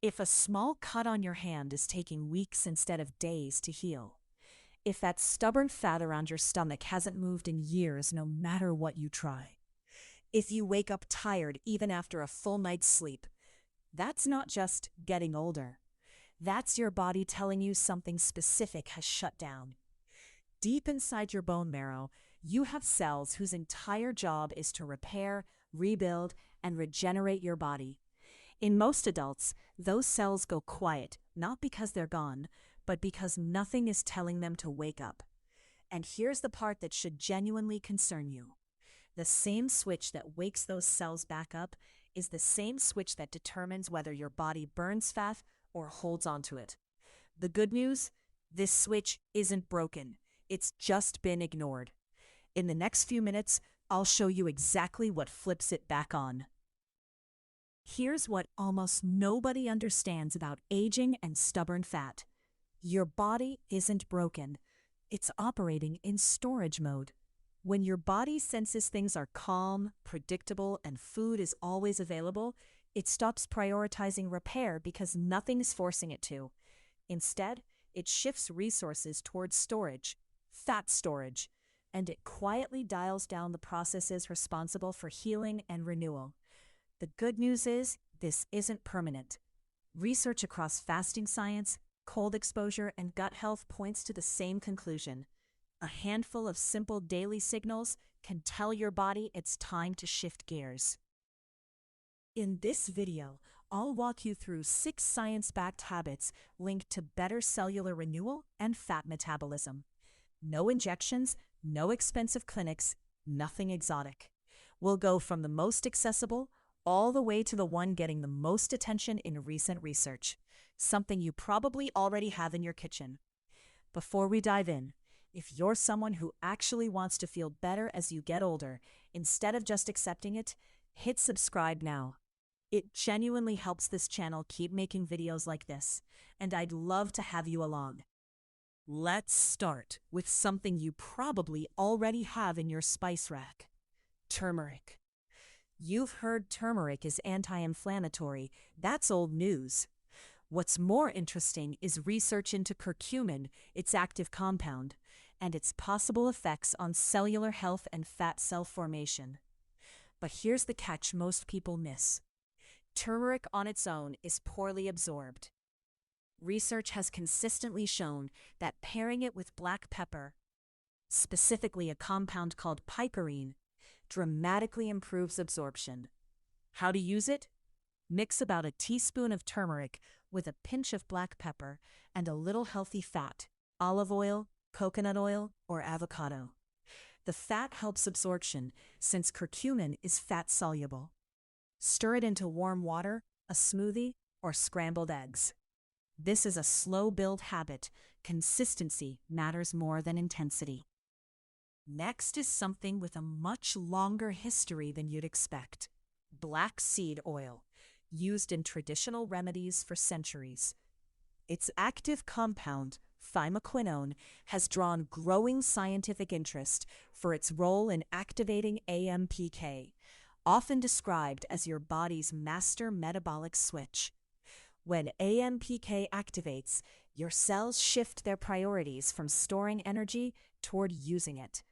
If a small cut on your hand is taking weeks instead of days to heal, if that stubborn fat around your stomach hasn't moved in years no matter what you try, if you wake up tired even after a full night's sleep, that's not just getting older. That's your body telling you something specific has shut down. Deep inside your bone marrow, you have cells whose entire job is to repair, rebuild, and regenerate your body. In most adults, those cells go quiet, not because they're gone, but because nothing is telling them to wake up. And here's the part that should genuinely concern you. The same switch that wakes those cells back up is the same switch that determines whether your body burns fat or holds onto it. The good news? This switch isn't broken. It's just been ignored. In the next few minutes, I'll show you exactly what flips it back on. Here's what almost nobody understands about aging and stubborn fat. Your body isn't broken. It's operating in storage mode. When your body senses things are calm, predictable, and food is always available, it stops prioritizing repair because nothing's forcing it to. Instead, it shifts resources towards storage, fat storage, and it quietly dials down the processes responsible for healing and renewal. The good news is, this isn't permanent. Research across fasting science, cold exposure, and gut health points to the same conclusion. A handful of simple daily signals can tell your body it's time to shift gears. In this video, I'll walk you through 6 science-backed habits linked to better cellular renewal and fat metabolism. No injections, no expensive clinics, nothing exotic. We'll go from the most accessible all the way to the one getting the most attention in recent research, something you probably already have in your kitchen. Before we dive in, if you're someone who actually wants to feel better as you get older, instead of just accepting it, hit subscribe now. It genuinely helps this channel keep making videos like this, and I'd love to have you along. Let's start with something you probably already have in your spice rack: turmeric. You've heard turmeric is anti-inflammatory. That's old news. What's more interesting is research into curcumin, its active compound, and its possible effects on cellular health and fat cell formation. But here's the catch most people miss. Turmeric on its own is poorly absorbed. Research has consistently shown that pairing it with black pepper, specifically a compound called piperine, dramatically improves absorption. How to use it? Mix about a teaspoon of turmeric with a pinch of black pepper and a little healthy fat, olive oil, coconut oil, or avocado. The fat helps absorption since curcumin is fat-soluble. Stir it into warm water, a smoothie, or scrambled eggs. This is a slow-build habit. Consistency matters more than intensity. Next is something with a much longer history than you'd expect: black seed oil, used in traditional remedies for centuries. Its active compound, thymoquinone, has drawn growing scientific interest for its role in activating AMPK, often described as your body's master metabolic switch. When AMPK activates, your cells shift their priorities from storing energy toward using it.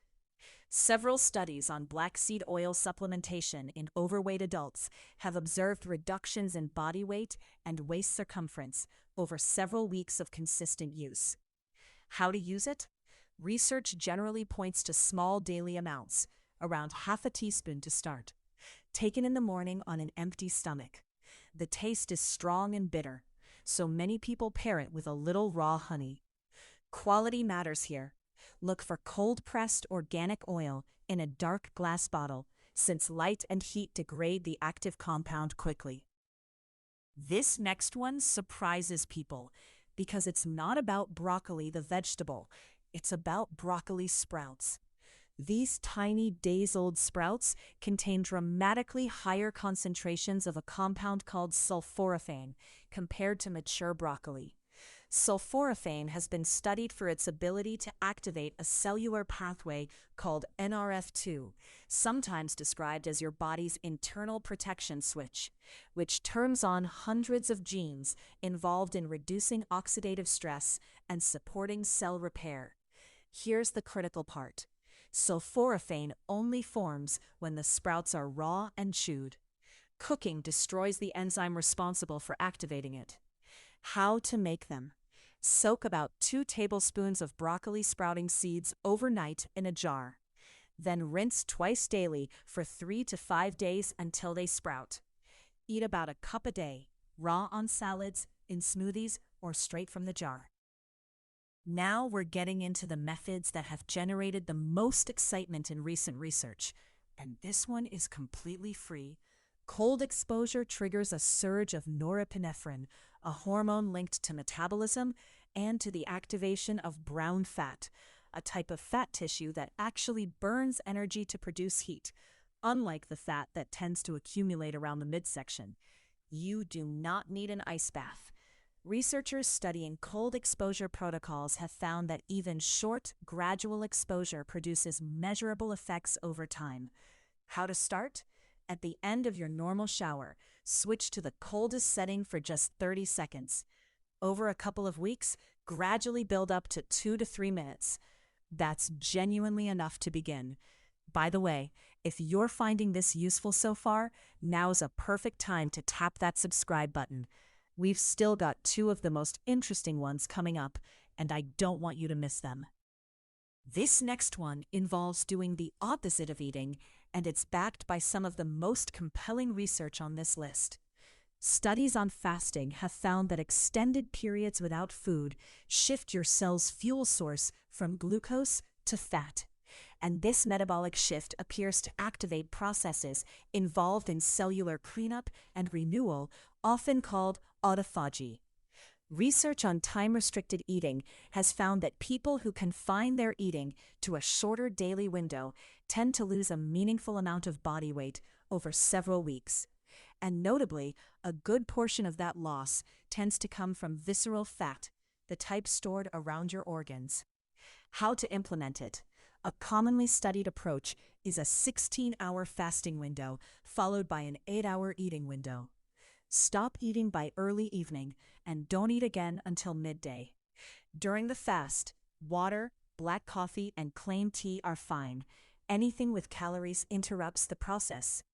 Several studies on black seed oil supplementation in overweight adults have observed reductions in body weight and waist circumference over several weeks of consistent use. How to use it? Research generally points to small daily amounts, around half a teaspoon to start, taken in the morning on an empty stomach. The taste is strong and bitter, so many people pair it with a little raw honey. Quality matters here. Look for cold-pressed organic oil in a dark glass bottle, since light and heat degrade the active compound quickly. This next one surprises people because it's not about broccoli the vegetable, it's about broccoli sprouts. These tiny days-old sprouts contain dramatically higher concentrations of a compound called sulforaphane compared to mature broccoli. Sulforaphane has been studied for its ability to activate a cellular pathway called NRF2, sometimes described as your body's internal protection switch, which turns on hundreds of genes involved in reducing oxidative stress and supporting cell repair. Here's the critical part. Sulforaphane only forms when the sprouts are raw and chewed. Cooking destroys the enzyme responsible for activating it. How to make them. Soak about 2 tablespoons of broccoli sprouting seeds overnight in a jar. Then rinse twice daily for 3 to 5 days until they sprout. Eat about a cup a day, raw on salads, in smoothies, or straight from the jar. Now we're getting into the methods that have generated the most excitement in recent research, and this one is completely free. Cold exposure triggers a surge of norepinephrine, a hormone linked to metabolism and to the activation of brown fat, a type of fat tissue that actually burns energy to produce heat, unlike the fat that tends to accumulate around the midsection. You do not need an ice bath. Researchers studying cold exposure protocols have found that even short, gradual exposure produces measurable effects over time. How to start? At the end of your normal shower, switch to the coldest setting for just 30 seconds. Over a couple of weeks, gradually build up to 2 to 3 minutes. That's genuinely enough to begin. By the way, if you're finding this useful so far, now's a perfect time to tap that subscribe button. We've still got 2 of the most interesting ones coming up, and I don't want you to miss them. This next one involves doing the opposite of eating, and it's backed by some of the most compelling research on this list. Studies on fasting have found that extended periods without food shift your cell's fuel source from glucose to fat. And this metabolic shift appears to activate processes involved in cellular cleanup and renewal, often called autophagy. Research on time-restricted eating has found that people who confine their eating to a shorter daily window tend to lose a meaningful amount of body weight over several weeks. And notably, a good portion of that loss tends to come from visceral fat, the type stored around your organs. How to implement it? A commonly studied approach is a 16-hour fasting window followed by an 8-hour eating window. Stop eating by early evening and don't eat again until midday. During the fast, water, black coffee, and plain tea are fine. Anything with calories interrupts the process.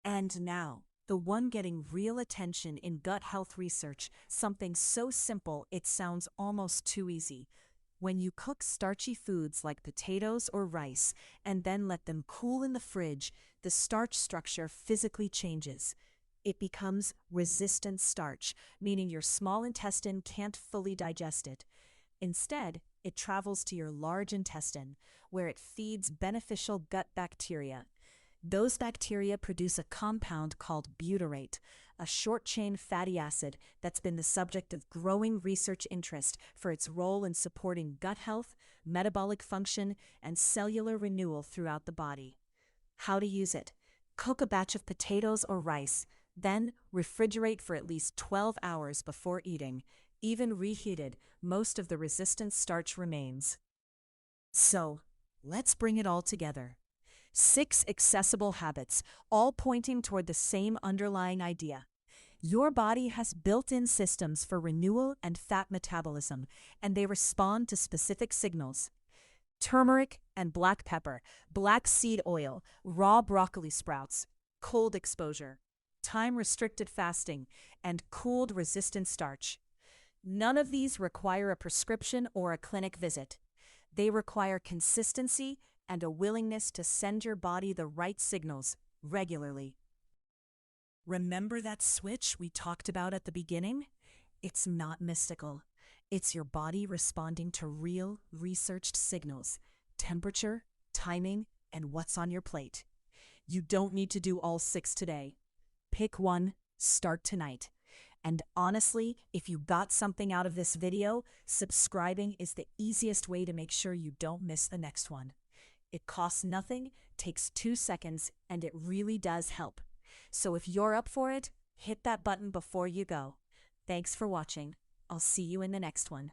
And now, the one getting real attention in gut health research, something so simple it sounds almost too easy. When you cook starchy foods like potatoes or rice and then let them cool in the fridge, the starch structure physically changes. It becomes resistant starch, meaning your small intestine can't fully digest it. Instead, it travels to your large intestine, where it feeds beneficial gut bacteria. Those bacteria produce a compound called butyrate, a short-chain fatty acid that's been the subject of growing research interest for its role in supporting gut health, metabolic function, and cellular renewal throughout the body. How to use it? Cook a batch of potatoes or rice, then refrigerate for at least 12 hours before eating. Even reheated, most of the resistant starch remains. So, let's bring it all together. 6 accessible habits, all pointing toward the same underlying idea. Your body has built-in systems for renewal and fat metabolism, and they respond to specific signals. Turmeric and black pepper, black seed oil, raw broccoli sprouts, cold exposure, time-restricted fasting, and cooled resistant starch. None of these require a prescription or a clinic visit. They require consistency and a willingness to send your body the right signals regularly. Remember that switch we talked about at the beginning? It's not mystical. It's your body responding to real, researched signals: temperature, timing, and what's on your plate. You don't need to do all 6 today. Pick one, start tonight. And honestly, if you got something out of this video, subscribing is the easiest way to make sure you don't miss the next one. It costs nothing, takes 2 seconds, and it really does help. So if you're up for it, hit that button before you go. Thanks for watching. I'll see you in the next one.